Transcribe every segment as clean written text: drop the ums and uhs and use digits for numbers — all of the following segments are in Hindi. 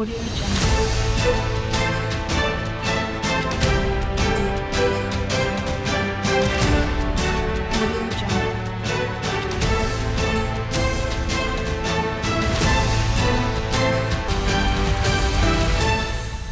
Audio Jungle. Audio Jungle.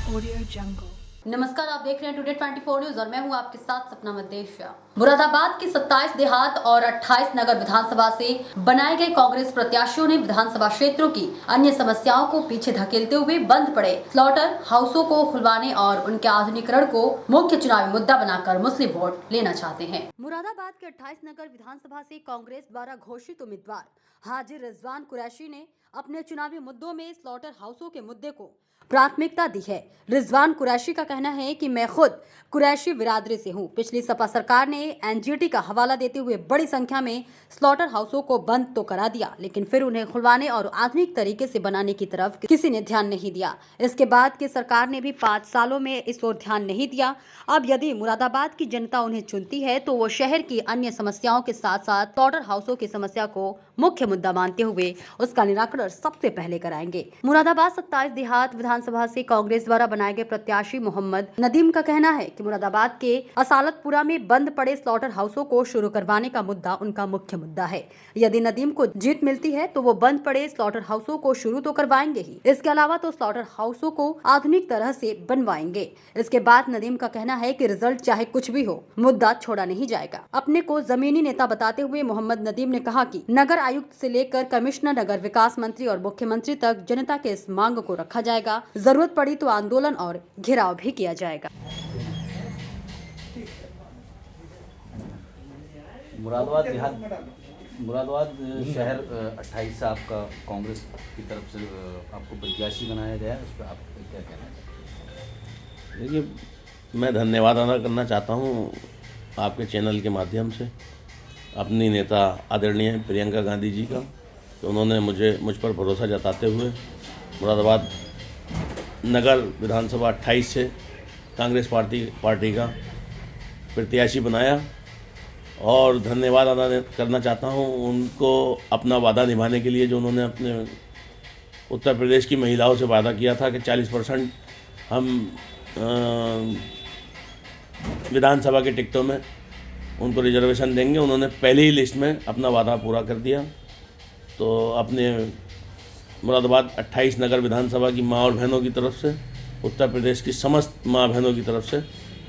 Audio Jungle. नमस्कार, आप देख रहे हैं टुडे 24 न्यूज और मैं हूं आपके साथ सपना मदेशिया। मुरादाबाद की 27 देहात और 28 नगर विधानसभा से बनाए गए कांग्रेस प्रत्याशियों ने विधानसभा क्षेत्रों की अन्य समस्याओं को पीछे धकेलते हुए बंद पड़े स्लॉटर हाउसों को खुलवाने और उनके आधुनिकीकरण को मुख्य चुनावी मुद्दा बनाकर मुस्लिम वोट लेना चाहते हैं। मुरादाबाद के 28 नगर विधानसभा से कांग्रेस द्वारा घोषित उम्मीदवार हाजी रिजवान कुरैशी ने अपने चुनावी मुद्दों में स्लॉटर हाउसों के मुद्दे को प्राथमिकता दी है। रिजवान कुरैशी का कहना है कि मैं खुद कुरैशी बिरादरी से हूं। पिछली सपा सरकार ने एनजीटी का हवाला देते हुए बड़ी संख्या में स्लॉटर हाउसों को बंद तो करा दिया, लेकिन फिर उन्हें खुलवाने और आधुनिक तरीके से बनाने की तरफ किसी ने ध्यान नहीं दिया। इसके बाद की सरकार ने भी 5 सालों में इस ओर ध्यान नहीं दिया। अब यदि मुरादाबाद की जनता उन्हें चुनती है तो वो शहर की अन्य समस्याओं के साथ साथ स्लॉटर हाउसों की समस्या को मुख्य मुद्दा मानते हुए उसका निराकरण सबसे पहले कराएंगे। मुरादाबाद 27 देहात विधानसभा से कांग्रेस द्वारा बनाए गए प्रत्याशी मोहम्मद नदीम का कहना है कि मुरादाबाद के असालतपुरा में बंद पड़े स्लॉटर हाउसों को शुरू करवाने का मुद्दा उनका मुख्य मुद्दा है। यदि नदीम को जीत मिलती है तो वो बंद पड़े स्लॉटर हाउसों को शुरू तो करवाएंगे ही, इसके अलावा तो स्लॉटर हाउसों को आधुनिक तरह से बनवाएंगे। इसके बाद नदीम का कहना है कि रिजल्ट चाहे कुछ भी हो, मुद्दा छोड़ा नहीं जाएगा। अपने को जमीनी नेता बताते हुए मोहम्मद नदीम ने कहा कि नगर आयुक्त से लेकर कमिश्नर, नगर विकास मंत्री और मुख्यमंत्री तक जनता के इस मांग को रखा जाएगा। जरूरत पड़ी तो आंदोलन और घेराव भी किया जाएगा। मुरादाबाद शहर 28 से आपका कांग्रेस की तरफ से आपको प्रत्याशी बनाया गया है, उस पर आप क्या कहना है? देखिए, मैं धन्यवाद अदा करना चाहता हूँ आपके चैनल के माध्यम से अपनी नेता आदरणीय प्रियंका गांधी जी का, तो उन्होंने मुझ पर भरोसा जताते हुए मुरादाबाद नगर विधानसभा 28 से कांग्रेस पार्टी का प्रत्याशी बनाया और धन्यवाद अदा करना चाहता हूँ उनको अपना वादा निभाने के लिए, जो उन्होंने अपने उत्तर प्रदेश की महिलाओं से वादा किया था कि 40% हम विधानसभा के टिकटों में उनको रिजर्वेशन देंगे। उन्होंने पहली ही लिस्ट में अपना वादा पूरा कर दिया। तो अपने मुरादाबाद 28 नगर विधानसभा की माँ और बहनों की तरफ से, उत्तर प्रदेश की समस्त माँ बहनों की तरफ से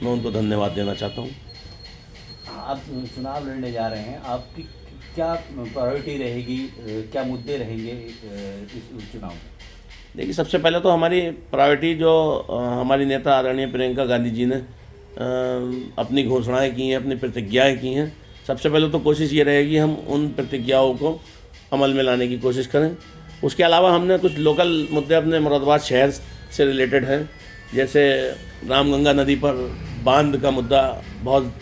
मैं उनको धन्यवाद देना चाहता हूँ। आप चुनाव लड़ने जा रहे हैं, आपकी क्या प्रायोरिटी रहेगी, क्या मुद्दे रहेंगे इस चुनाव में? देखिए, सबसे पहले तो हमारी प्रायोरिटी जो हमारी नेता आदरणीय प्रियंका गांधी जी ने अपनी घोषणाएं की हैं, अपनी प्रतिज्ञाएं की हैं, सबसे पहले तो कोशिश ये रहेगी हम उन प्रतिज्ञाओं को अमल में लाने की कोशिश करें। उसके अलावा हमने कुछ लोकल मुद्दे अपने मुरादाबाद शहर से रिलेटेड हैं, जैसे रामगंगा नदी पर बांध का मुद्दा बहुत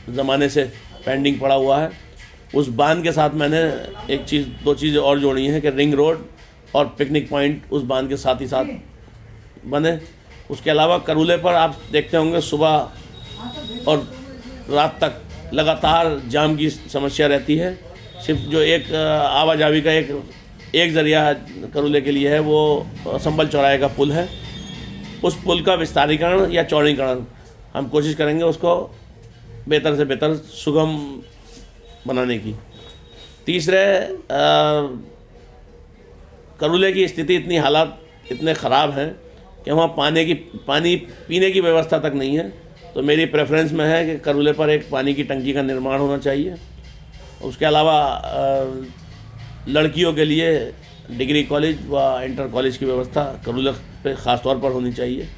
ज़माने से पेंडिंग पड़ा हुआ है। उस बांध के साथ मैंने दो चीज़ें और जोड़ी हैं कि रिंग रोड और पिकनिक पॉइंट उस बांध के साथ ही साथ बने। उसके अलावा करूले पर आप देखते होंगे सुबह और रात तक लगातार जाम की समस्या रहती है। सिर्फ जो एक आवाजाही का एक ज़रिया करूले के लिए है वो संबल चौराहे का पुल है। उस पुल का विस्तारीकरण या चौड़ीकरण हम कोशिश करेंगे उसको बेहतर से बेहतर सुगम बनाने की। तीसरे, करूले की स्थिति इतनी हालात इतने ख़राब हैं कि वहाँ पानी पीने की व्यवस्था तक नहीं है। तो मेरी प्रेफरेंस में है कि करूले पर एक पानी की टंकी का निर्माण होना चाहिए। उसके अलावा लड़कियों के लिए डिग्री कॉलेज व इंटर कॉलेज की व्यवस्था करूले पे ख़ास तौर पर होनी चाहिए।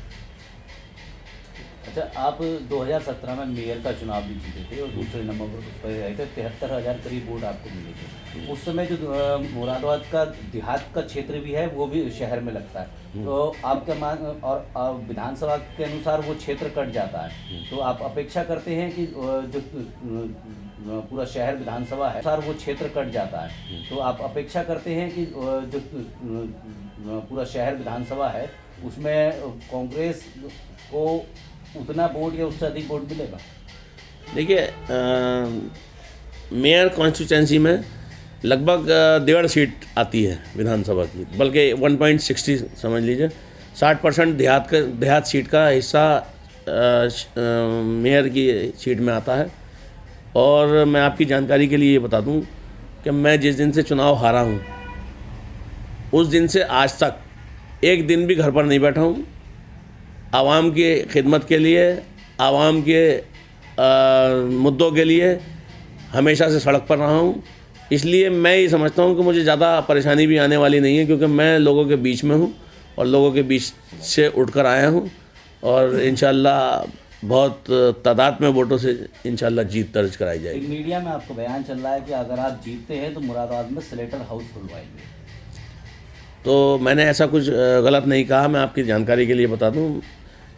अच्छा, आप 2017 में मेयर का चुनाव भी जीते थे और दूसरे नंबर पर आए थे, 73,000 करीब वोट आपको मिले थे। उस समय जो मुरादाबाद का देहात का क्षेत्र भी है वो भी शहर में लगता है, तो आपका मान और विधानसभा के अनुसार वो क्षेत्र कट जाता है, तो आप अपेक्षा करते हैं कि जो पूरा शहर विधानसभा है सर वो क्षेत्र कट जाता है, तो आप अपेक्षा करते हैं कि जो पूरा शहर विधानसभा है उसमें कांग्रेस को उतना वोट या उससे अधिक वोट मिलेगा? देखिए, मेयर कॉन्स्टिट्यूंसी में लगभग 1.5 सीट आती है विधानसभा की, बल्कि 1.60 समझ लीजिए। 60% देहात सीट का हिस्सा मेयर की सीट में आता है। और मैं आपकी जानकारी के लिए ये बता दूं कि मैं जिस दिन से चुनाव हारा हूं, उस दिन से आज तक एक दिन भी घर पर नहीं बैठा हूं। आवाम की खिदमत के लिए, आवाम के मुद्दों के लिए हमेशा से सड़क पर रहा हूं। इसलिए मैं ये समझता हूं कि मुझे ज़्यादा परेशानी भी आने वाली नहीं है, क्योंकि मैं लोगों के बीच में हूं और लोगों के बीच से उठकर आया हूं और इंशाल्लाह बहुत तादाद में वोटों से इंशाल्लाह जीत दर्ज कराई जाएगी। एक मीडिया में आपको बयान चल रहा है कि अगर आप जीतते हैं तो मुरादाबाद में स्लेटर हाउस खुलवाएंगे। तो मैंने ऐसा कुछ गलत नहीं कहा। मैं आपकी जानकारी के लिए बता दूं,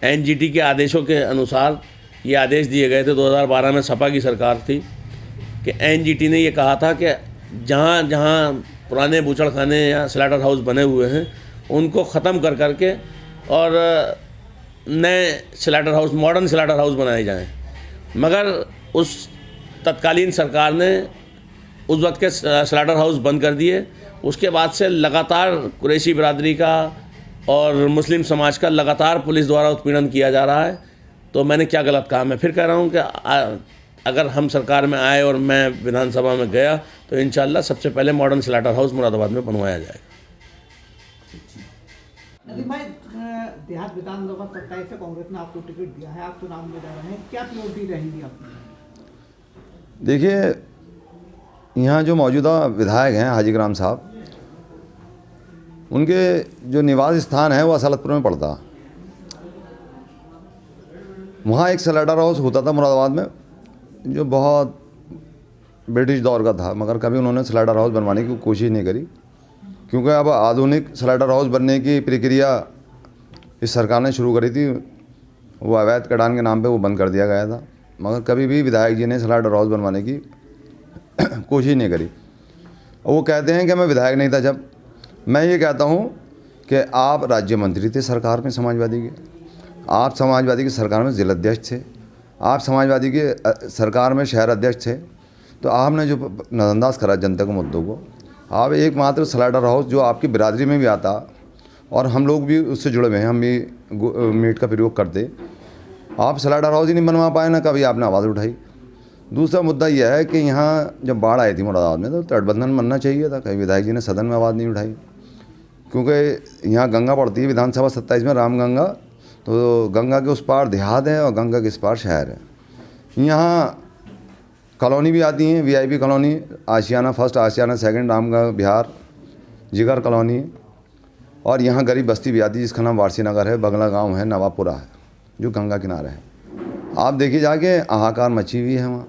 एनजीटी के आदेशों के अनुसार ये आदेश दिए गए थे। 2012 में सपा की सरकार थी कि एनजीटी ने ये कहा था कि जहाँ जहाँ पुराने बूचड़खाने या स्लेटर हाउस बने हुए हैं उनको ख़त्म कर करके और नए Slater house, modern Slater house बनाए जाएं। मगर उस तत्कालीन सरकार ने उस वक्त के स्लेटर हाउस बंद कर दिए। उसके बाद से लगातार कुरैशी बिरादरी का और मुस्लिम समाज का लगातार पुलिस द्वारा उत्पीड़न किया जा रहा है। तो मैंने क्या गलत कहा? मैं फिर कह रहा हूँ कि अगर हम सरकार में आए और मैं विधानसभा में गया तो इंशाल्लाह सबसे पहले मॉडर्न स्लेटर हाउस मुरादाबाद में बनवाया जाएगा। नदीम भाई, देहात विधानसभा 27 से कांग्रेस ने आपको टिकट दिया है, आप चुनाव में जा रहे हैं, क्या प्रायोरिटी रहेगी आपकी? देखिए, यहाँ जो मौजूदा विधायक हैं हाजी ग्राम साहब, उनके जो निवास स्थान है वो असलतपुर में पड़ता। वहाँ एक स्लेटर हाउस होता था मुरादाबाद में, जो बहुत ब्रिटिश दौर का था, मगर कभी उन्होंने स्लेटर हाउस बनवाने की कोशिश नहीं करी, क्योंकि अब आधुनिक स्लेटर हाउस बनने की प्रक्रिया इस सरकार ने शुरू करी थी। वो अवैध कटान के नाम पे वो बंद कर दिया गया था, मगर कभी भी विधायक जी ने स्लेटर हाउस बनवाने की कोशिश नहीं करी। वो कहते हैं कि मैं विधायक नहीं था जब। मैं ये कहता हूँ कि आप राज्य मंत्री थे सरकार में समाजवादी के, आप समाजवादी की सरकार में जिला अध्यक्ष थे, आप समाजवादी के सरकार में शहर अध्यक्ष थे, तो आपने जो नज़रअंदाज करा जनता के मुद्दों को। आप एकमात्र स्लेटर हाउस जो आपकी बिरादरी में भी आता और हम लोग भी उससे जुड़े हुए हैं, हम भी मीट का प्रयोग करते, आप स्लेटर हाउस ही नहीं बनवा पाए, ना कभी आपने आवाज़ उठाई। दूसरा मुद्दा यह है कि यहाँ जब बाढ़ आई थी मुरादाबाद में तो तटबंधन बनना चाहिए था, कहीं विधायक जी ने सदन में आवाज़ नहीं उठाई, क्योंकि यहाँ गंगा पड़ती है विधानसभा 27 में, रामगंगा। तो गंगा के उस पार देहात है और गंगा के इस पार शहर है। यहाँ कॉलोनी भी आती हैं, वीआईपी कॉलोनी, आशियाना फर्स्ट, आशियाना सेकंड, रामगंगा बिहार, जिगर कॉलोनी, और यहाँ गरीब बस्ती भी आती है जिसका नाम वारसी नगर है, बगला गांव है, नवाबपुरा है, जो गंगा किनारे है। आप देखिए जाके हाहाकार मची हुई है वहाँ।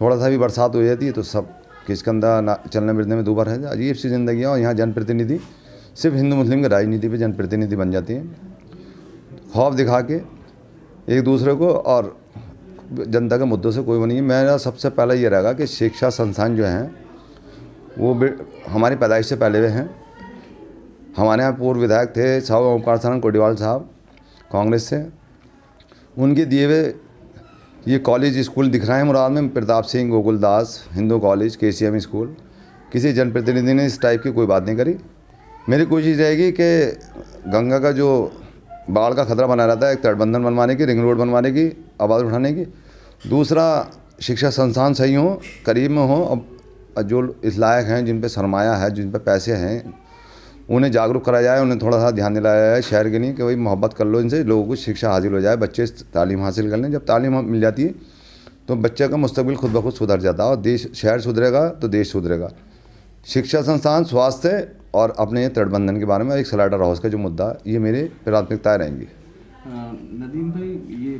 थोड़ा सा भी बरसात हो जाती है तो सब किसकंदा चलने फिरने में दूबर है। अजीब सी ज़िंदगी है। और यहाँ जनप्रतिनिधि सिर्फ हिंदू मुस्लिम की राजनीति पे जनप्रतिनिधि बन जाती हैं, खौफ दिखा के एक दूसरे को, और जनता के मुद्दों से कोई वो नहीं है। मेरा सबसे पहला ये रहेगा कि शिक्षा संस्थान जो हैं वो हमारी पैदाइश से पहले वे हैं। हमारे यहाँ पूर्व विधायक थे साहब ओमकार सानंद कोडीवाल साहब कांग्रेस से, उनके दिए हुए ये कॉलेज स्कूल दिख रहे हैं मुराद में, Pratap Singh, Gokuldas Hindu college, KCM school. किसी जनप्रतिनिधि ने इस टाइप की कोई बात नहीं करी। मेरी कोशिश रहेगी कि गंगा का जो बाढ़ का खतरा बना रहता है, एक तटबंधन बनवाने की, रिंग रोड बनवाने की, आवाज़ उठाने की। दूसरा, शिक्षा संस्थान सही हों, करीब में हों, और जो इस लायक हैं, जिन पे सरमाया है, जिन पे पैसे हैं, उन्हें जागरूक कराया जाए, उन्हें थोड़ा सा ध्यान दिलाया जाए शहर के लिए कि भाई मोहब्बत कर लो इनसे, लोगों को शिक्षा हासिल हो जाए, बच्चे तालीम हासिल कर लें। जब तालीम मिल जाती है तो बच्चे का मुस्तकबिल खुद ब खुद सुधर जाता है, और देश, शहर सुधरेगा तो देश सुधरेगा। शिक्षा संस्थान, स्वास्थ्य और अपने तटबंधन के बारे में एक स्लेटर हाउस का जो मुद्दा, ये मेरी प्राथमिकताएँ रहेंगी। नदीम भाई, ये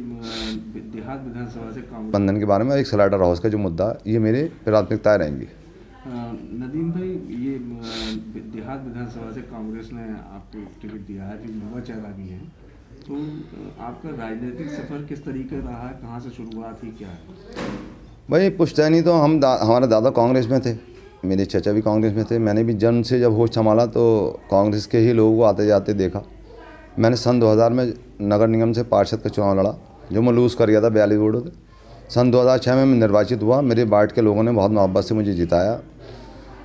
देहात विधानसभा से कांग्रेस बंधन के बारे में एक स्लेटर हाउस का जो मुद्दा, ये मेरी प्राथमिकताएँ रहेंगी। नदीम भाई, ये देहात विधानसभा से कांग्रेस ने आपको टिकट दिया है, जो युवा चेहरा भी है, तो आपका राजनीतिक सफ़र किस तरीके रहा है, कहाँ से शुरुआत हुई, क्या है? भाई पुश्तैनी तो हमारे दादा कांग्रेस में थे, मेरे चचा भी कांग्रेस में थे। मैंने भी जन्म से जब होश संभाला तो कांग्रेस के ही लोगों को आते जाते देखा। मैंने सन 2000 में नगर निगम से पार्षद का चुनाव लड़ा, जो मैं लूज़ कर गया था 42 वोटों से। सन 2006 में मैं निर्वाचित हुआ। मेरे वार्ड के लोगों ने बहुत मोहब्बत से मुझे जिताया,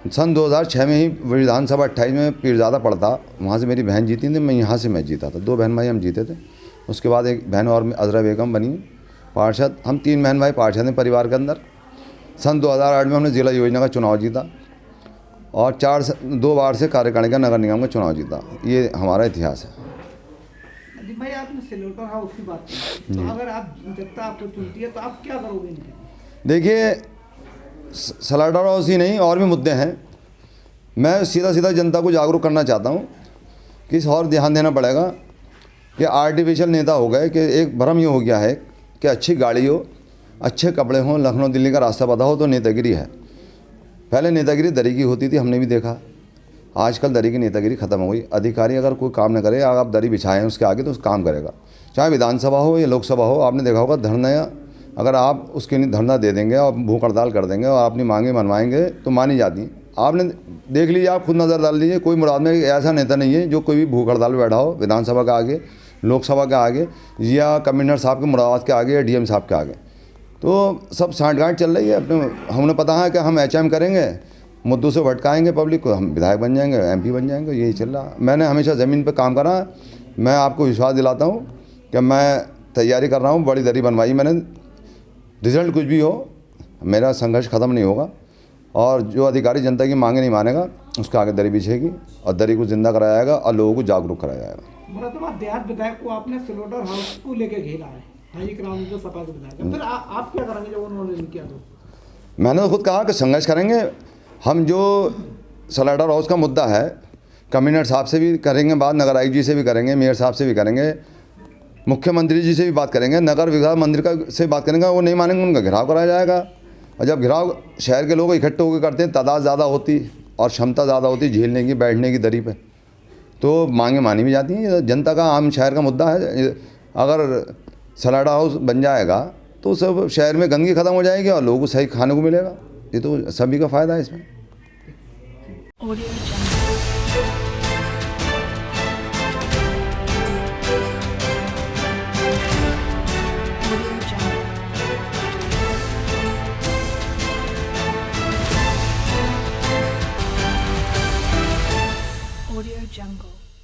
सन 2006 में ही विधानसभा 28 में पीरजादा पड़ता, वहाँ से मेरी बहन जीती थी, मैं यहाँ से मैं जीता था। 2 बहन भाई हम जीते थे। उसके बाद एक बहन और अजरा बेगम बनी पार्षद। हम 3 बहन भाई पार्षद हैं परिवार के अंदर। सन 2008 में हमने जिला योजना का चुनाव जीता और 2 बार से कार्यकारिणी का नगर निगम का चुनाव जीता। ये हमारा इतिहास है। नदीम भाई, आपने स्लेटर हाउस की बात की, तो अगर आप जनता आपको चुनती है तो आप क्या करोगे इनके? देखिए, स्लेटर हाउस ही नहीं और भी मुद्दे हैं। मैं सीधा जनता को जागरूक करना चाहता हूँ कि इस और ध्यान देना पड़ेगा कि आर्टिफिशियल नेता हो गए कि एक भ्रम ये हो गया है कि अच्छी गाड़ी हो, अच्छे कपड़े हों, लखनऊ दिल्ली का रास्ता पता हो तो नेतागिरी है। पहले नेतागिरी दरी की होती थी, हमने भी देखा। आजकल दरी की नेतागिरी ख़त्म हो गई। अधिकारी अगर कोई काम न करे, अगर आप दरी बिछाएं उसके आगे तो काम करेगा, चाहे विधानसभा हो या लोकसभा हो। आपने देखा होगा धरना, अगर आप उसके लिए धरना दे देंगे और भूख हड़ताल कर देंगे और अपनी मांगे मनवाएंगे तो मानी जाती हैं। आपने देख लीजिए, आप खुद नज़र डाल लीजिए, कोई मुराद में ऐसा नेता नहीं है जो कोई भी भूख हड़ताल में बैठा हो विधानसभा के आगे, लोकसभा के आगे या कमिश्नर साहब के मुरादात के आगे या डीएम साहब के आगे। तो सब सांठगांठ चल रही है अपने। हमने पता है कि हम एचएम करेंगे, मुद्दों से भटकाएंगे पब्लिक को, हम विधायक बन जाएंगे, एमपी बन जाएंगे, यही चल रहा। मैंने हमेशा ज़मीन पर काम करा। मैं आपको विश्वास दिलाता हूँ कि मैं तैयारी कर रहा हूँ। बड़ी दरी बनवाई मैंने। रिजल्ट कुछ भी हो, मेरा संघर्ष ख़त्म नहीं होगा और जो अधिकारी जनता की मांगे नहीं मानेगा उसके आगे दरी बिछेगी और दरी को जिंदा कराया जाएगा और लोगों को जागरूक कराया जाएगा। मुरादाबाद देहात विधायक को आपने स्लेटर हाउस को लेके घेरा है, हाई ग्राउंड जो सपा के विधायक है, फिर आप क्या करेंगे जब उन्होंने नहीं किया तो? मैंने तो खुद कहा कि संघर्ष करेंगे हम। जो स्लेटर हाउस का मुद्दा है, कमिश्नर साहब से भी करेंगे बात, नगर आयुक्त जी से भी करेंगे, मेयर साहब से भी करेंगे, मुख्यमंत्री जी से भी बात करेंगे, नगर विकास मंत्री का से बात करेंगे। वो नहीं मानेंगे, उनका घेराव कराया जाएगा। और जब घेराव शहर के लोग इकट्ठे होकर करते हैं, तादाद ज़्यादा होती और क्षमता ज़्यादा होती झेलने की, बैठने की दरी पे, तो मांगे मानी भी जाती हैं। जनता का, आम शहर का मुद्दा है। अगर स्लेटर हाउस बन जाएगा तो सब शहर में गंदगी ख़त्म हो जाएगी और लोगों को सही खाने को मिलेगा। ये तो सभी का फ़ायदा है इसमें। Audio Jungle.